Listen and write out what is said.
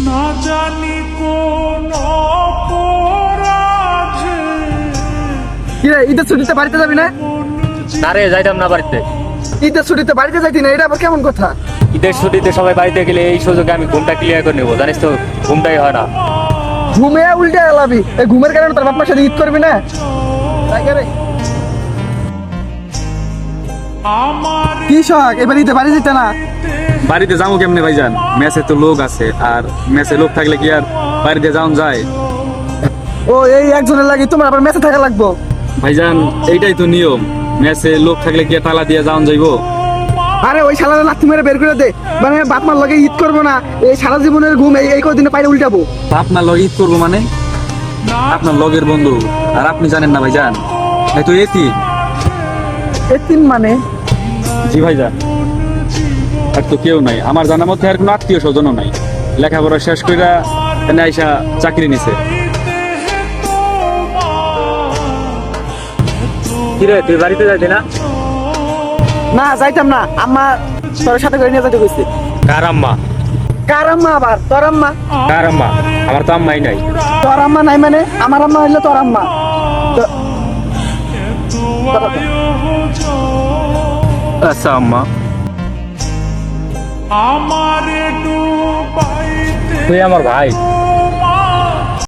না জানি কোন অপরাধে কিরে ঈদের ছুটিতে বাড়িতে যাবি না? আরে যাইতাম না বাড়িতে। ঈদের ছুটিতে বাড়িতে যাইতি না, এটা আবার কেমন কথা? ঈদের ছুটিতে সবাই বাড়িতে গেলে এই সুযোগে আমি ঘুমটা ক্লিয়ার করে নেবো, জানিস তো ঘুমটাই হয় না। ঘুমে উল্টে এলাবি, এই ঘুমের কারণে তোর বাপমার সাথে ঈদ করবি না? তাই কে রে? আমার কি শখ এবার ঈদে বাড়ি যেতে না? বাড়িতে যাবো কেমনে ভাইজান? মেসে তো লোক আছে, আর মেসে লোক থাকলে কি আর বাড়িতে যাওয়া যায়? ও এই একজনের লাগি তোমার আবার মেসে থাকা লাগবো? ভাইজান এইটাই তো নিয়ম, মেসে লোক থাকলে কি আর তালা দিয়ে যাওয়া যাইবো? আরে ওই শালার লাথি মেরে বের করে দে, মানে বাপমার লগে ঈদ করবো না, এই সারা জীবনের ঘুম এই কদিনে পাইলে উল্টাবো। আপনার লগে ঈদ করবো মানে? আপনার লগের বন্ধু, আর আপনি জানেন না ভাইজান, এই তো এতি। এতিম মানে? জি ভাইজান, আর তো কেউ নাই আমার জানার মধ্যে, আর কোনো আত্মীয় স্বজনও নাই। লেখাপড়া শেষ কইরা এনে আইসা চাকরি নিছে। কিরে তুই বাড়িতে যাইতি না? না যাইতাম না, আম্মা তোর সাথে করে নিয়ে যেতে কইছে। কার আম্মা? কার আম্মা আবার? তোর আম্মা। কার আম্মা? আমার তো আম্মাই নাই। তোর আম্মা নাই মানে আমার আম্মা হইলে তোর আম্মা। আচ্ছা আম্মা। আমারে ডুবাইতে তুই আমার ভাই,